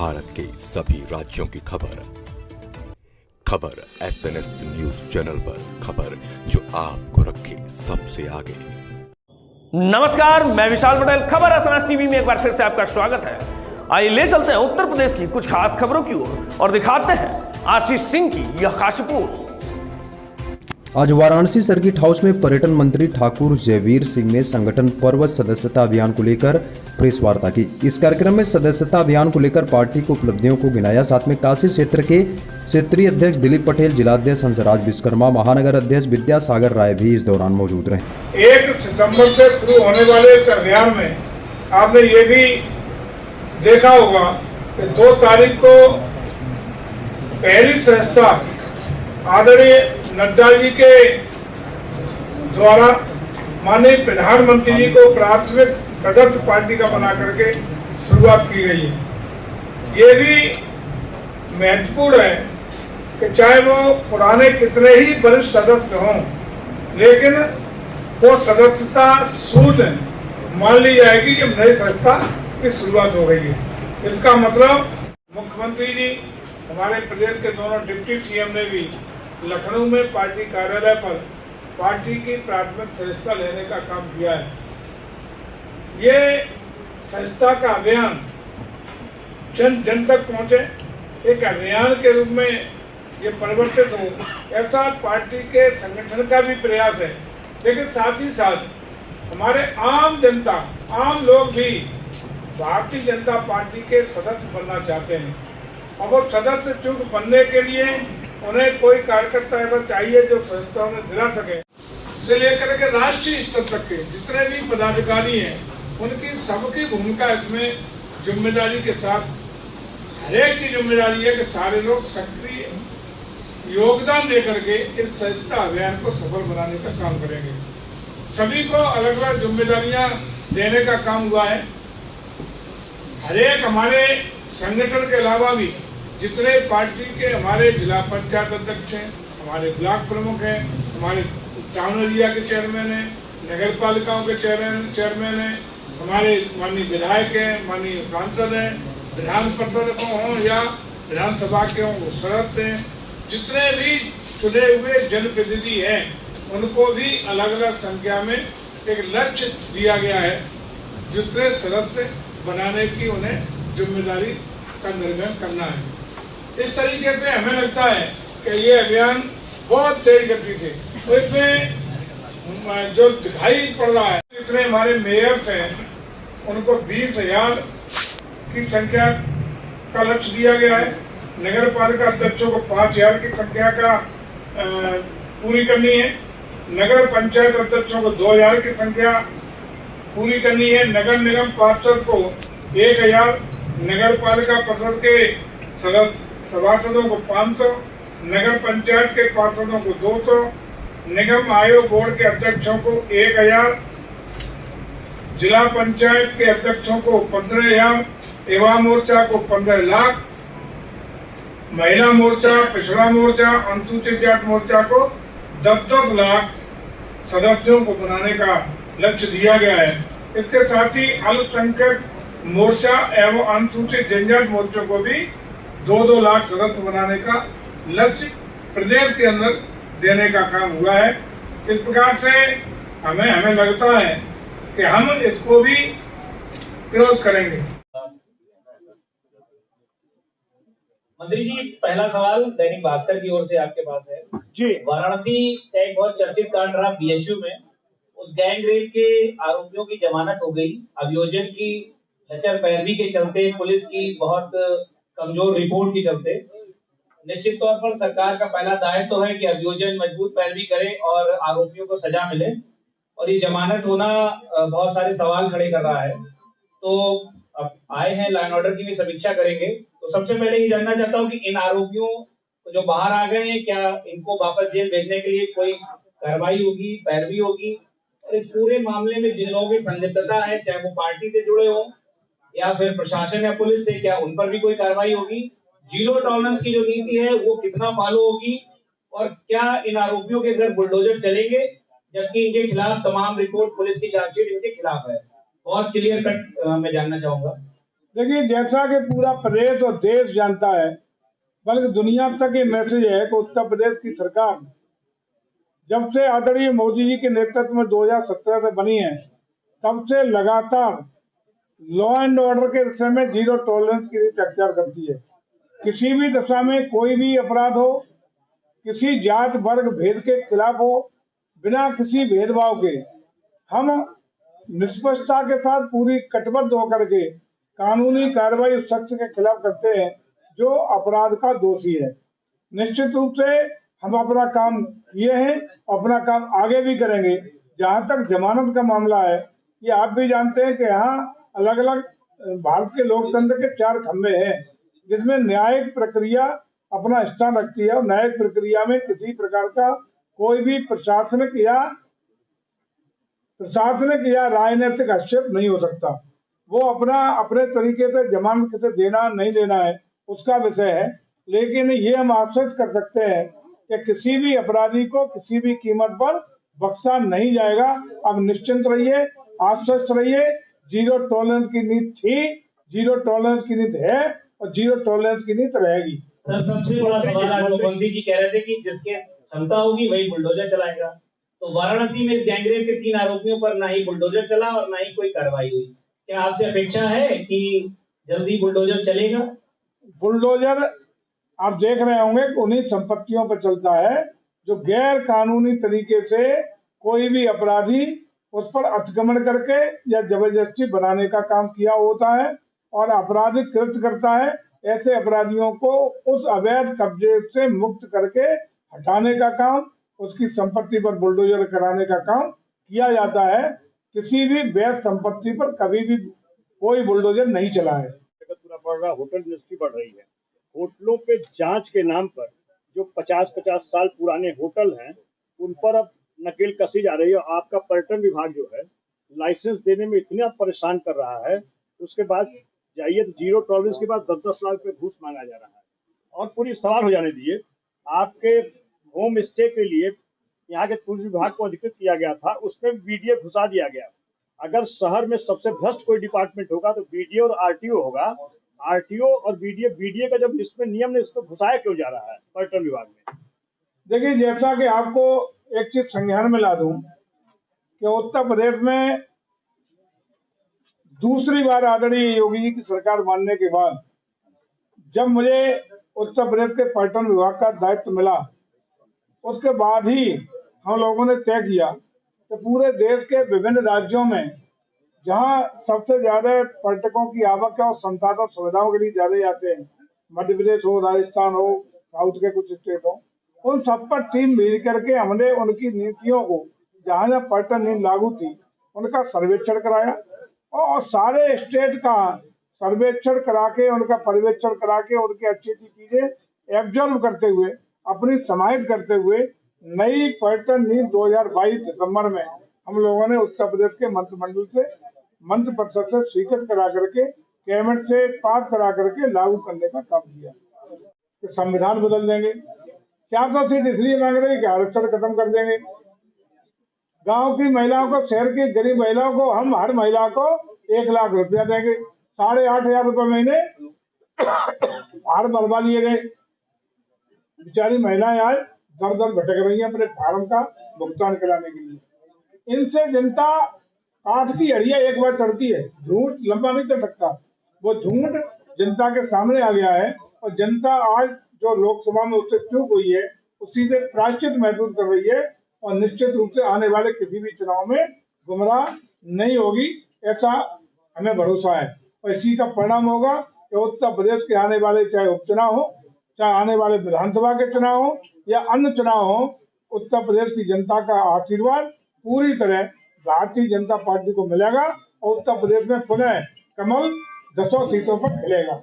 भारत के सभी राज्यों की खबर SNS न्यूज चैनल पर, खबर जो आपको रखे सबसे आगे। नमस्कार, मैं विशाल पटेल। खबर SNS टीवी में एक बार फिर से आपका स्वागत है। आइए ले चलते हैं उत्तर प्रदेश की कुछ खास खबरों की ओर और दिखाते हैं आशीष सिंह की यह खास रिपोर्ट। आज वाराणसी सर्किट हाउस में पर्यटन मंत्री ठाकुर जयवीर सिंह ने संगठन पर्व सदस्यता अभियान को लेकर प्रेस वार्ता की। इस कार्यक्रम में सदस्यता अभियान को लेकर पार्टी की उपलब्धियों को गिनाया। साथ में काशी क्षेत्र के क्षेत्रीय अध्यक्ष दिलीप पटेल, जिलाध्यक्ष हंसराज विश्वकर्मा, महानगर अध्यक्ष विद्यासागर राय भी इस दौरान मौजूद रहे। 1 सितंबर से शुरू होने वाले इस अभियान में आपने ये भी देखा होगा कि 2 तारीख को पहली संस्था आदरणीय नड्डा जी के द्वारा माननीय प्रधानमंत्री जी को प्राथमिक सदस्य पार्टी का बना करके शुरुआत की गई है। ये भी महत्वपूर्ण है कि चाहे वो पुराने कितने ही वरिष्ठ सदस्य हों, लेकिन वो सदस्यता शून्य मान ली जाएगी जब नई संस्था की शुरुआत हो गई है। इसका मतलब मुख्यमंत्री जी, हमारे प्रदेश के दोनों डिप्टी सीएम ने भी लखनऊ में पार्टी कार्यालय पर पार्टी की प्राथमिक सदस्यता लेने का काम किया है। ये सदस्यता का अभियान जन जन तक पहुंचे, एक अभियान के रूप में ये परिवर्तित हो, ऐसा पार्टी के संगठन का भी प्रयास है। लेकिन साथ ही साथ हमारे आम जनता, आम लोग भी भारतीय जनता पार्टी के सदस्य बनना चाहते हैं। और वो सदस्य चूंकि बनने के लिए उन्हें कोई कार्यकर्ता ऐसा चाहिए जो संस्था उन्हें दिला सके। से लेकर के राष्ट्रीय स्तर तक के जितने भी पदाधिकारी हैं, उनकी सबकी भूमिका इसमें जिम्मेदारी के साथ, हरेक की जिम्मेदारी है कि सारे लोग सक्रिय योगदान देकर के इस सदस्यता अभियान को सफल बनाने का काम करेंगे। सभी को अलग अलग जिम्मेदारियां देने का काम हुआ है। हरेक हमारे संगठन के अलावा भी जितने पार्टी के हमारे जिला पंचायत अध्यक्ष हैं, हमारे ब्लॉक प्रमुख हैं, हमारे टाउन एरिया के चेयरमैन हैं, नगर पालिकाओं के चेयरमैन हैं, हमारे माननीय विधायक हैं, माननीय सांसद हैं, विधान परिषद हों या विधानसभा के हों सदस्य हैं, जितने भी चुने हुए जनप्रतिनिधि हैं, उनको भी अलग अलग संख्या में एक लक्ष्य दिया गया है जितने सदस्य बनाने की उन्हें जिम्मेदारी का निर्वहन करना है। इस तरीके से हमें लगता है कि ये अभियान बहुत तेज गति से, तो इसमें जो दिखाई पड़ रहा है, जितने हमारे मेयर्स हैं उनको 20,000 की संख्या का लक्ष्य दिया गया है। नगर पालिका अध्यक्षों को 5,000 की संख्या का पूरी करनी है। नगर पंचायत अध्यक्षों को 2,000 की संख्या पूरी करनी है। नगर निगम पार्षद को 1,000, नगर पालिका परिषद के सभासदों को 500, नगर पंचायत के पार्षदों को 200, निगम आयोग बोर्ड के अध्यक्षों को 1,000, जिला पंचायत के अध्यक्षों को 15,000, युवा मोर्चा को 15 लाख, महिला मोर्चा, पिछड़ा मोर्चा, अनुसूचित जाति मोर्चा को 10-10 लाख सदस्यों को बनाने का लक्ष्य दिया गया है। इसके साथ ही अल्पसंख्यक मोर्चा एवं अनुसूचित जनजाति मोर्चों को भी 2-2 लाख सदस्य बनाने का लक्ष्य प्रदेश के अंदर देने का काम हुआ है। इस प्रकार से हमें लगता है कि हम इसको भी क्रॉस करेंगे। मंत्री जी, पहला सवाल दैनिक भास्कर की ओर से आपके पास है जी। वाराणसी का एक बहुत चर्चित कांड रहा BHU में, उस गैंग रेप के आरोपियों की जमानत हो गई। अभियोजन की लचर पैरवी के चलते, पुलिस की बहुत कमजोर रिपोर्ट के चलते, निश्चित तौर पर सरकार का पहला दायित्व तो है कि अभियोजन मजबूत पैरवी करे और आरोपियों को सजा मिले, और ये जमानत होना बहुत सारे सवाल खड़े कर रहा है। तो अब आए हैं, लॉ एंड ऑर्डर की भी समीक्षा करेंगे, तो सबसे पहले ये जानना चाहता हूँ कि इन आरोपियों जो बाहर आ गए हैं, क्या इनको वापस जेल भेजने के लिए कोई कार्रवाई होगी, पैरवी होगी? और इस पूरे मामले में जिन लोगों की संलिप्तता है, चाहे वो पार्टी से जुड़े हो या फिर प्रशासन या पुलिस से, क्या उन पर भी कोई कार्रवाई होगी? जीरो टॉलरेंस की जो नीति है वो कितना फॉलो होगी? और क्या इन आरोपियों के घर बुलडोजर चलेंगे जबकि इनके खिलाफ तमाम रिपोर्ट, पुलिस की चार्जशीट इनके खिलाफ है? बहुत क्लियर कट मैं जानना चाहूंगा। देखिए, जैसा कि पूरा प्रदेश और देश जानता है, बल्कि दुनिया तक ये मैसेज है कि उत्तर प्रदेश की सरकार जब से आदरणीय मोदी जी के नेतृत्व में 2017 से बनी है, तब से लगातार लॉ एंड ऑर्डर के विषय में जीरो टॉलरेंस की नीति अख्तियार करती है। किसी भी दशा में कोई भी अपराध हो, किसी जात वर्ग भेद के खिलाफ हो, बिना किसी भेदभाव के हम निष्पक्षता के साथ पूरी कटिबद्ध होकर के कानूनी कार्रवाई उस शख्स के खिलाफ करते हैं जो अपराध का दोषी है। निश्चित रूप से हम अपना काम किए हैं, अपना काम आगे भी करेंगे। जहां तक जमानत का मामला है, ये आप भी जानते हैं कि यहाँ अलग अलग भारत के लोकतंत्र के 4 खंभे हैं, जिसमें न्यायिक प्रक्रिया अपना स्थान रखती है और न्यायिक प्रक्रिया में किसी प्रकार का कोई भी प्रशासनिक या राजनीतिक हस्तक्षेप नहीं हो सकता। वो अपने तरीके से जमानत किसे देना नहीं देना है उसका विषय है, लेकिन ये हम आश्वस्त कर सकते हैं कि किसी भी अपराधी को किसी भी कीमत पर बख्शा नहीं जाएगा। अब निश्चिंत रहिए, आश्वस्त रहिए। जीरो टॉलरेंस की नीति थी, जीरो टॉलरेंस की नीति है और जीरो टॉलरेंस की नीति रहेगी। सर, सबसे बड़ा सवाल आज मोदी जी कह रहे थे कि जिसके क्षमता होगी वही बुलडोजर चलाएगा। तो वाराणसी में गैंगरेप के 3 आरोपियों पर ना ही बुलडोजर चला और ना ही कोई कार्रवाई हुई। क्या आपसे अपेक्षा है कि जल्दी बुलडोजर चलेगा? बुलडोजर आप देख रहे होंगे कि उन्हीं संपत्तियों पर चलता है जो गैर कानूनी तरीके से कोई भी अपराधी उस पर अतिक्रमण करके या जबरदस्ती बनाने का काम किया होता है और आपराधिक कृत्य करता है। ऐसे अपराधियों को उस अवैध कब्जे से मुक्त करके हटाने का काम, उसकी संपत्ति पर बुलडोजर कराने का काम किया जाता है। किसी भी वैध संपत्ति पर कभी भी कोई बुलडोजर नहीं चला है। पूरा बढ़ रहा, होटल इंडस्ट्री बढ़ रही है। होटलों पे जांच के नाम पर जो 50-50 साल पुराने होटल हैं, उन पर अब नकेल कसी जा रही है। आपका पर्यटन विभाग जो है लाइसेंस देने में इतना परेशान कर रहा है, उसके बाद जाइए तो जीरो टॉलरेंस के बाद 10-10 लाख रुपए घूस मांगा जा रहा है। और पूरी सवाल हो जाने दीजिए, आपके होम स्टे के लिए यहाँ के टूरिज्म विभाग को अधिकृत किया गया था, उसमें बीडीए घुसा दिया गया। अगर शहर में सबसे भ्रष्ट कोई डिपार्टमेंट होगा तो बीडीए और आरटीओ होगा। आरटीओ और बीडीए का जब इसमें नियम ने इसको घुसाया क्यों जा रहा है पर्यटन विभाग में? देखिए, जैसा कि आपको एक चीज संज्ञान में ला दूं कि उत्तर प्रदेश में दूसरी बार आदरणीय योगी जी की सरकार बनने के बाद जब मुझे उत्तर प्रदेश के पर्यटन विभाग का दायित्व मिला, उसके बाद ही हम लोगों ने तय किया कि पूरे देश के विभिन्न राज्यों में जहां सबसे ज्यादा पर्यटकों की आवक है और संसाधन सुविधाओं के लिए ज्यादा जाते हैं, मध्य प्रदेश हो, राजस्थान हो, साउथ के कुछ स्टेट हो, उन सब पर टीम भेज करके हमने उनकी नीतियों को, जहां जहां पर्यटन नीति लागू थी, उनका सर्वेक्षण कराया और सारे स्टेट का सर्वेक्षण करा के, उनका पर्यवेक्षण करा के, उनकी अच्छी अच्छी चीजें एब्जॉर्व करते हुए, अपनी समाहित करते हुए नई पर्यटन नीति 2022 दिसंबर में हम लोगों ने उत्तर प्रदेश के मंत्रिमंडल से, मंत्रि परिषद से स्वीकृत करा करके, कैबिनेट से पास करा करके लागू करने का काम किया। तो संविधान बदल देंगे, 400 सीट इसलिए मांग रहे हैं कि आरक्षण खत्म कर देंगे। गांव की महिलाओं को, शहर की गरीब महिलाओं को हम हर महिला को 1 लाख रुपया देंगे। 8,500 रुपये महीने हार बनवा लिए गए। बेचारी महिलाएं आज दर दर भटक रही हैं अपने फार्म का भुगतान कराने के लिए। इनसे जनता काठ की हड़िया एक बार चढ़ती है, झूठ लंबा नहीं चल सकता। वो झूठ जनता के सामने आ गया है और जनता आज जो लोकसभा में उससे चूक हुई है, उसी से प्रायश्चित महसूस कर रही है और निश्चित रूप से आने वाले किसी भी चुनाव में गुमराह नहीं होगी, ऐसा हमें भरोसा है। और इसी का परिणाम होगा कि उत्तर प्रदेश के आने वाले चाहे उपचुनाव हो, चाहे आने वाले विधानसभा के चुनाव हो या अन्य चुनाव हो, उत्तर प्रदेश की जनता का आशीर्वाद पूरी तरह भारतीय जनता पार्टी को मिलेगा और उत्तर प्रदेश में पुनः कमल 10 सीटों पर खिलेगा।